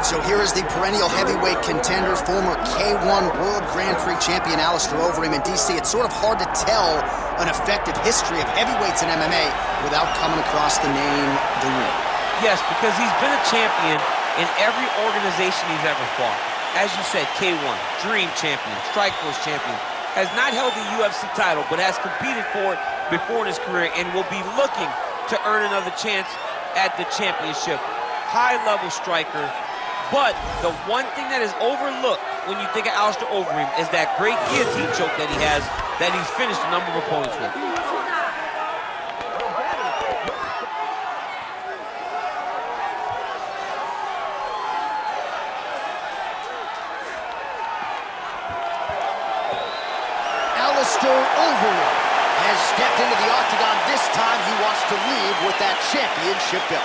right, so here is the perennial heavyweight contender, former K1 World Grand Prix champion Alistair Overeem. In DC, it's sort of hard to tell an effective history of heavyweights in MMA without coming across the name The Ring. Yes, because he's been a champion in every organization he's ever fought. As you said, K1, Dream champion, Strikeforce champion, has not held the UFC title, but has competed for it before in his career and will be looking to earn another chance at the championship. High-level striker, but the one thing that is overlooked when you think of Alistair Overeem is that great guillotine choke that he has, that he's finished a number of opponents with. Alistair Overeem has stepped into the octagon. This time he wants to leave with that championship belt.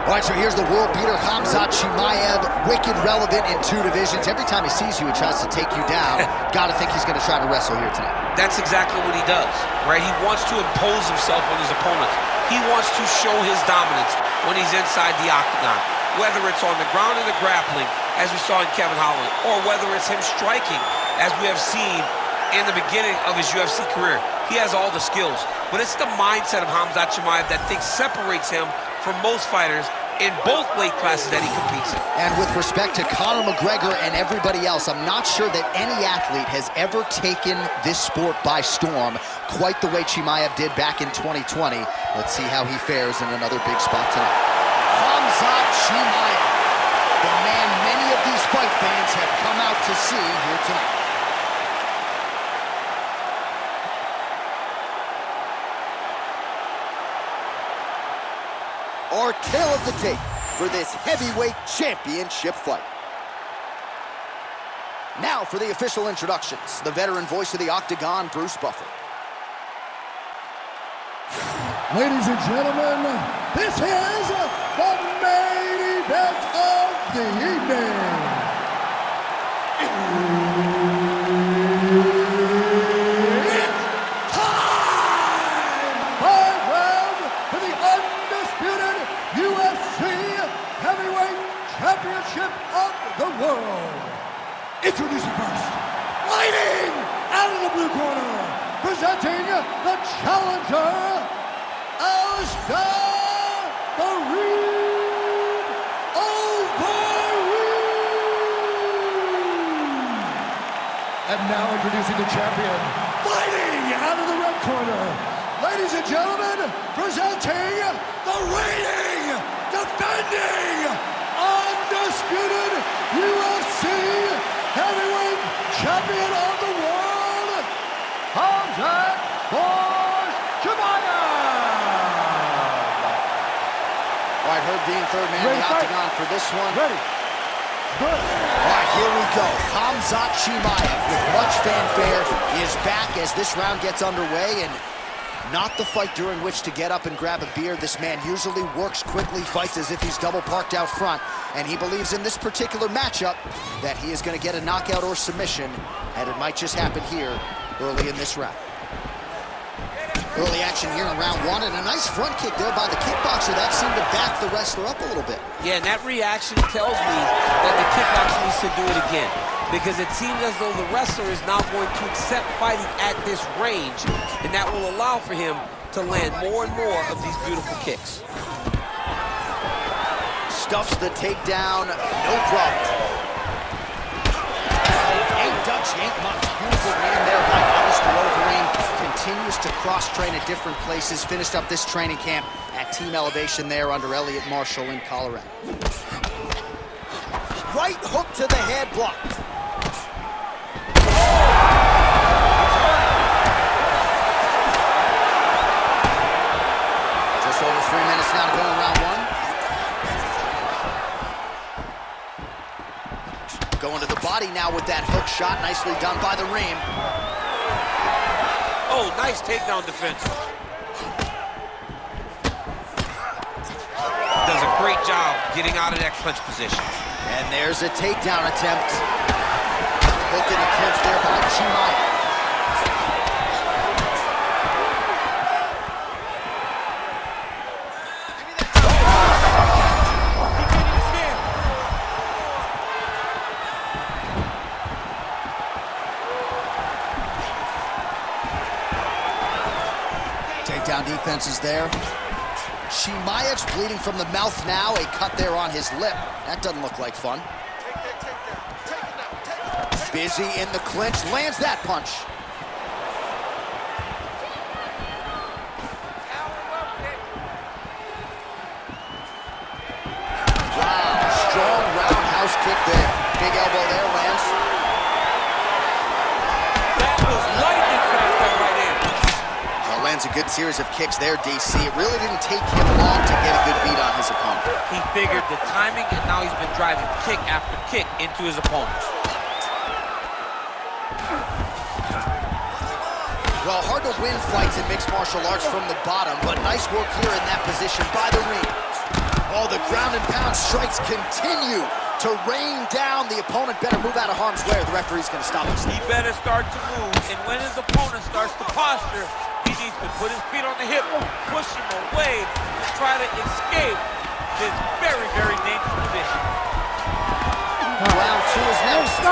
All right, so here's the world beater, Khamzat Chimaev, wicked relevant in 2 divisions. Every time he sees you, he tries to take you down. Got to think he's going to try to wrestle here tonight. That's exactly what he does, right? He wants to impose himself on his opponents. He wants to show his dominance when he's inside the octagon, whether it's on the ground in the grappling, as we saw in Kevin Holland, or whether it's him striking, as we have seen in the beginning of his UFC career. He has all the skills, but it's the mindset of Khamzat Chimaev that separates him from most fighters in both weight classes that he competes in. And with respect to Conor McGregor and everybody else, I'm not sure that any athlete has ever taken this sport by storm quite the way Chimaev did back in 2020. Let's see how he fares in another big spot tonight. Khamzat Chimaev, the man many of these fight fans have come out to see here tonight. Our tale of the tape for this heavyweight championship fight. Now for the official introductions, the veteran voice of the Octagon, Bruce Buffer. Ladies and gentlemen, this is the main event of the evening. It's time! 5 rounds for the undisputed UFC Heavyweight Championship of the world. Introducing first, fighting out of the blue corner, presenting the challenger, Alistair Overeem. And now introducing the champion, fighting out of the red corner, ladies and gentlemen, presenting the reigning, defending, undisputed UFC Heavyweight Champion of the world, Khamzat Chimaev. All right, Herb Dean, third man in the octagon for this one. Ready. Good. All right, here we go. Khamzat Chimaev, with much fanfare, is back as this round gets underway, and not the fight during which to get up and grab a beer. This man usually works quickly, fights as if he's double parked out front, and he believes in this particular matchup that he is going to get a knockout or submission, and it might just happen here early in this round. Early action here in round 1, and a nice front kick there by the kickboxer. That seemed to back the wrestler up a little bit. Yeah, and that reaction tells me that the kickboxer needs to do it again, because it seems as though the wrestler is now going to accept fighting at this range, and that will allow for him to land more and more of these beautiful kicks. Stuffs the takedown, no problem. Ain't Dutch, ain't much. Beautiful man there by Alistair Overeem. Continues to cross-train at different places. Finished up this training camp at Team Elevation there under Elliot Marshall in Colorado. Right hook to the head, blocked. Just over 3 minutes now to go in round 1. Going to the body now with that hook shot. Nicely done by the Reem. Oh, nice takedown defense. Does a great job getting out of that clinch position. And there's a takedown attempt. Hook in the clinch there by Chimaev. Takedown defense is there. Chimaev's bleeding from the mouth now. A cut there on his lip. That doesn't look like fun. Busy in the clinch, lands that punch. Wow, strong roundhouse kick there. Big elbow there, lands. That was lightning fast, that right hand. Well, lands a good series of kicks there, DC. It really didn't take him long to get a good beat on his opponent. He figured the timing, and now he's been driving kick after kick into his opponent. Well, hard to win fights in mixed martial arts from the bottom, but nice work here in that position by the ring. Oh, the ground and pound strikes continue to rain down. The opponent better move out of harm's way, or the referee's going to stop this. He better start to move, and when his opponent starts to posture, he needs to put his feet on the hip, push him away, and try to escape this very, very dangerous position. Round two is next.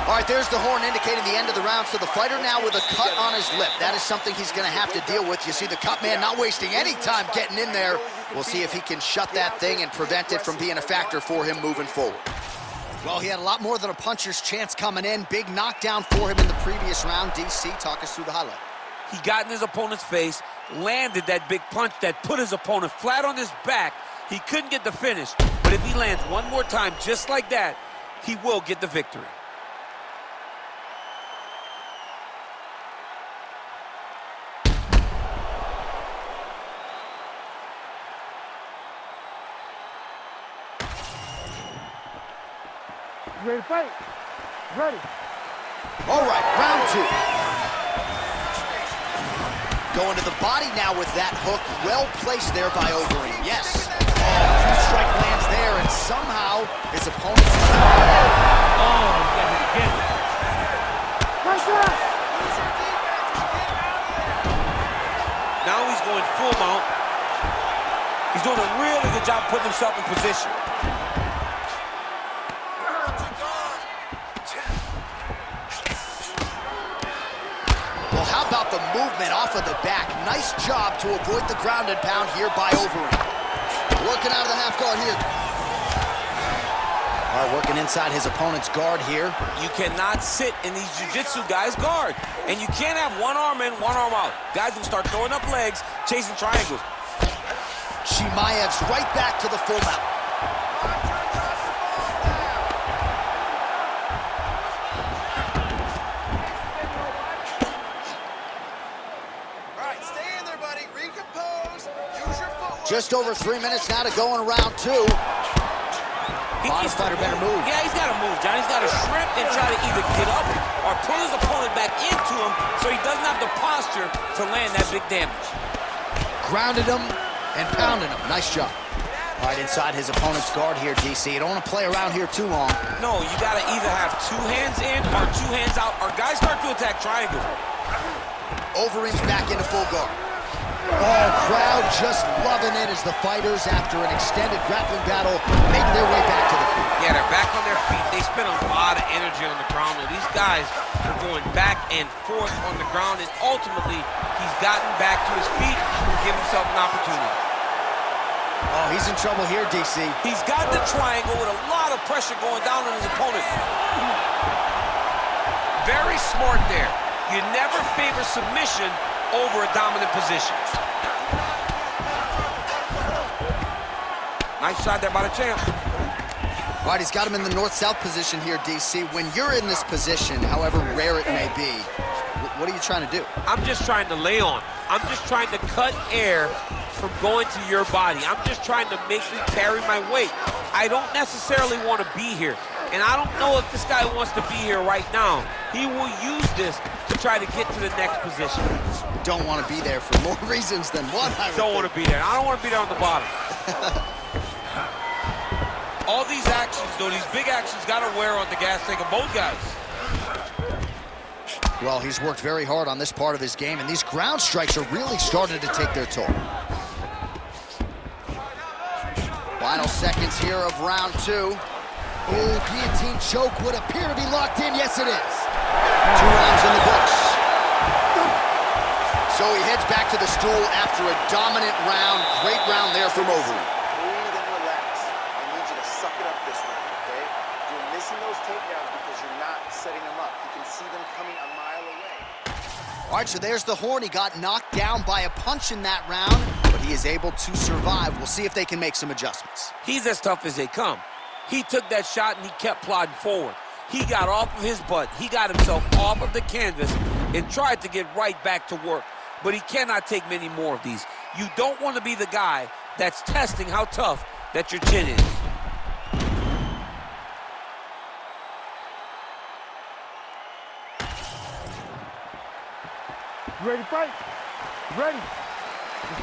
All right, there's the horn indicating the end of the round. So the fighter now with a cut on his lip. That is something he's going to have to deal with. You see the cut man not wasting any time getting in there. We'll see if he can shut that thing and prevent it from being a factor for him moving forward. Well, he had a lot more than a puncher's chance coming in. Big knockdown for him in the previous round. DC, talk us through the highlight. He got in his opponent's face, landed that big punch that put his opponent flat on his back. He couldn't get the finish, but if he lands one more time just like that, he will get the victory. Ready to fight? Ready. All right, round two. Going to the body now with that hook. Well placed there by Overeem. Yes. Oh, strike lands there, and somehow his opponent's... Oh, he got hit again. Now he's going full mount. He's doing a really good job putting himself in position. Well, how about the movement off of the back? Nice job to avoid the ground and pound here by Overeem. Working out of the half guard here. All right, working inside his opponent's guard here. You cannot sit in these jiu-jitsu guys' guard. And you can't have one arm in, one arm out. Guys will start throwing up legs, chasing triangles. Chimaev's right back to the full mount. Just over 3 minutes now to go in round two. Bottom fighter better move. Yeah, he's got to move, John. He's got to shrimp and try to either get up or pull his opponent back into him so he doesn't have the posture to land that big damage. Grounded him and pounded him. Nice job. All right, inside his opponent's guard here, DC. You don't want to play around here too long. No, you got to either have two hands in or two hands out, or guys start to attack triangles. Overeem's back into full guard. Oh, crowd just loving it as the fighters, after an extended grappling battle, make their way back to the feet. Yeah, they're back on their feet. They spend a lot of energy on the ground. And these guys are going back and forth on the ground, and ultimately, he's gotten back to his feet to give himself an opportunity. Oh, he's in trouble here, DC. He's got the triangle with a lot of pressure going down on his opponent. Very smart there. You never favor submission over a dominant position. Nice shot there by the champ. All right, he's got him in the north-south position here, DC. When you're in this position, however rare it may be, what are you trying to do? I'm just trying to lay on. I'm just trying to cut air from going to your body. I'm just trying to make you carry my weight. I don't necessarily want to be here. And I don't know if this guy wants to be here right now. He will use this to try to get to the next position. Don't want to be there for more reasons than one. Don't want to be there. I don't want to be there on the bottom. All these actions, though, these big actions got to wear on the gas tank of both guys. Well, he's worked very hard on this part of his game, and these ground strikes are really starting to take their toll. Final seconds here of round 2. Ooh, guillotine choke would appear to be locked in. Yes, it is. 2 rounds in the books. So he heads back to the stool after a dominant round. Great round there from Overeem. Breathe and relax. I need you to suck it up this round, okay? You're missing those takedowns because you're not setting them up. You can see them coming a mile away. All right, so there's the horn. He got knocked down by a punch in that round, but he is able to survive. We'll see if they can make some adjustments. He's as tough as they come. He took that shot and he kept plodding forward. He got off of his butt. He got himself off of the canvas and tried to get right back to work. But he cannot take many more of these. You don't want to be the guy that's testing how tough that your chin is. You ready to fight? Ready.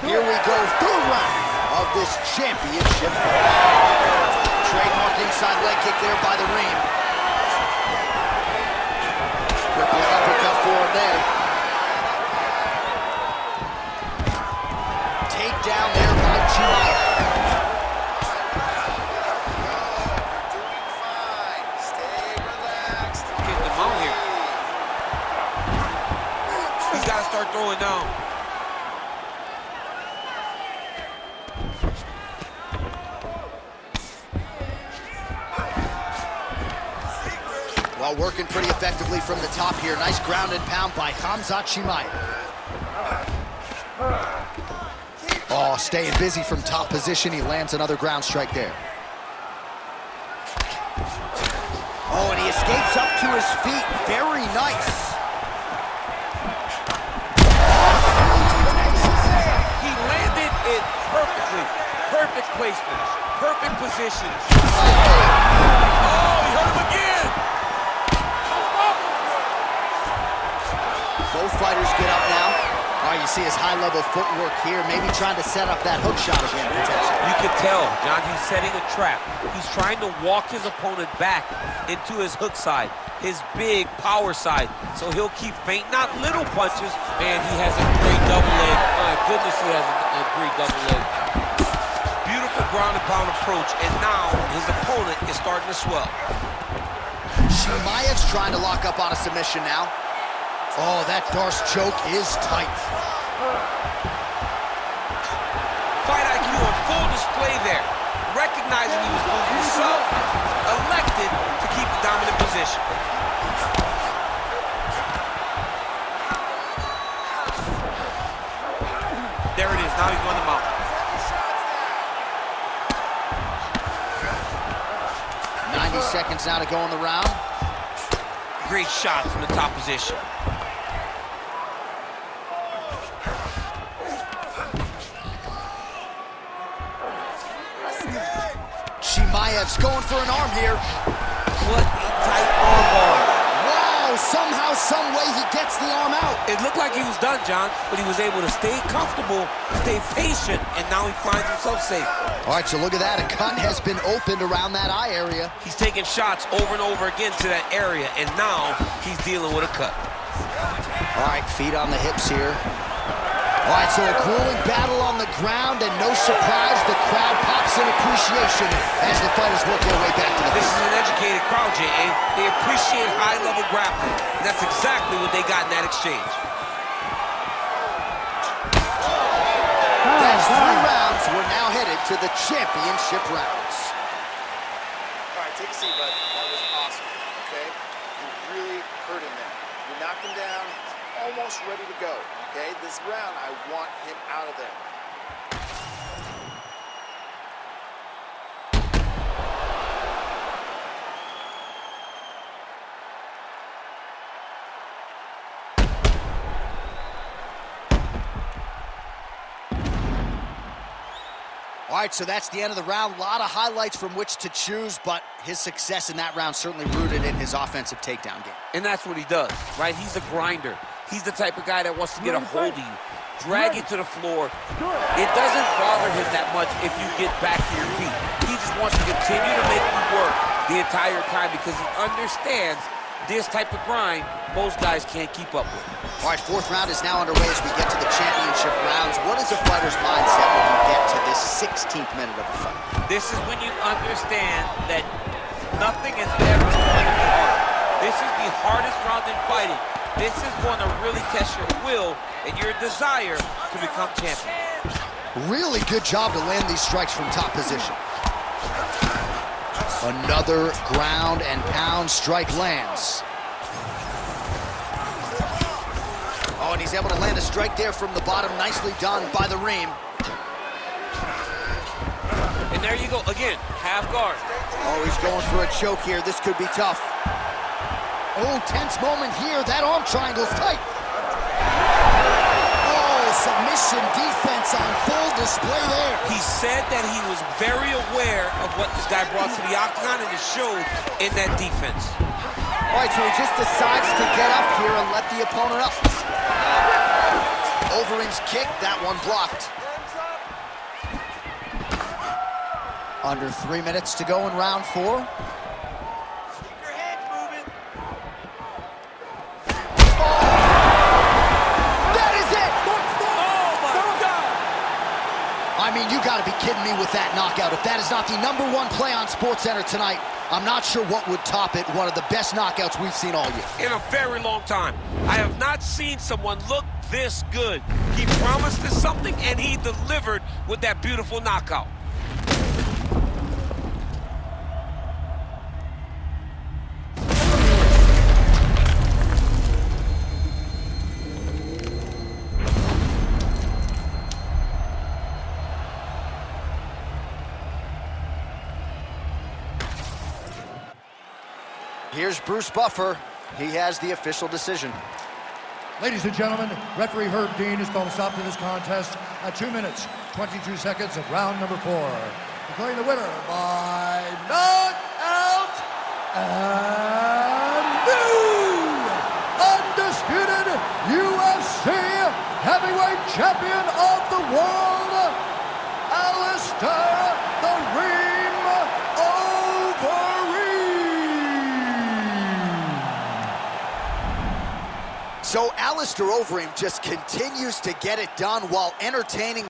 Here we go, 3rd round of this championship fight. Trademark inside leg kick there by the Reem. Rippling uppercut forward there. Takedown there by Chimaev. Doing fine. Stay relaxed. Getting him out here. He's got to start throwing down. Well, working pretty effectively from the top here. Nice ground and pound by Khamzat Chimaev. Oh, staying busy from top position. He lands another ground strike there. Oh, and he escapes up to his feet. Very nice. He landed it perfectly. Perfect placement. Perfect position. Oh, he hurt him again. Both fighters get up now. All right, you see his high-level footwork here, maybe trying to set up that hook shot again, potentially. You can tell, John, he's setting a trap. He's trying to walk his opponent back into his hook side, his big power side, so he'll keep feinting, not little punches. Man, he has a great double leg. My goodness, he has a great double leg. Beautiful ground and pound approach, and now his opponent is starting to swell. Chimaev's trying to lock up on a submission now. Oh, that Darce choke is tight. Fight IQ on full display there. Recognizing he was losing himself, elected to keep the dominant position. There it is, now he's on the mount. Seconds now to go in the round. Great shot from the top position. Chimaev's going for an arm here. What a tight arm bar. Wow, somehow, some way he gets the arm out. It looked like he was done, John, but he was able to stay comfortable, stay patient, and now he finds himself safe. All right, so look at that. A cut has been opened around that eye area. He's taking shots over and over again to that area, and now he's dealing with a cut. All right, feet on the hips here. All right, so a grueling battle on the ground, and no surprise, the crowd pops in appreciation as the fighters work their way back to the This field. is an educated crowd, J.A. They appreciate high-level grappling, and that's exactly what they got in that exchange. That's 3 rounds. We're now headed to the championship rounds. All right, take a seat, bud. That was awesome, okay? You really hurt him there. You knocked him down, he's almost ready to go, okay? This round, I want him out of there. All right, so that's the end of the round. A lot of highlights from which to choose, but his success in that round certainly rooted in his offensive takedown game. And that's what he does, right? He's a grinder. He's the type of guy that wants to get a hold of you, drag you to the floor. It doesn't bother him that much if you get back to your feet. He just wants to continue to make you work the entire time because he understands this type of grind most guys can't keep up with. All right, fourth round is now underway as we get to the championship rounds. What is a fighter's mindset when you get to this 16th minute of a fight? This is when you understand that nothing is ever going to be hard. This is the hardest round in fighting. This is going to really test your will and your desire to become champion. Really good job to land these strikes from top position. Another ground and pound strike lands. Oh, and he's able to land a strike there from the bottom. Nicely done by the Reem. And there you go, again, half guard. Oh, he's going for a choke here. This could be tough. Oh, tense moment here. That arm triangle's tight. Oh, submission defense on full display there. He said that he was very aware of what this guy brought to the octagon, and it showed in that defense. All right, so he just decides to get up here and let the opponent up. Overeem's kick, that one blocked. Under 3 minutes to go in round 4. I mean, you got to be kidding me with that knockout. If that is not the #1 play on SportsCenter tonight, I'm not sure what would top it. One of the best knockouts we've seen all year. In a very long time. I have not seen someone look this good. He promised us something, and he delivered with that beautiful knockout. Here's Bruce Buffer. He has the official decision. Ladies and gentlemen, referee Herb Dean has called a stop to this contest at 2 minutes, 22 seconds of round number 4. Declaring the winner by knockout and new undisputed UFC heavyweight champion of the world, Alistair Overeem. So Alistair Overeem just continues to get it done while entertaining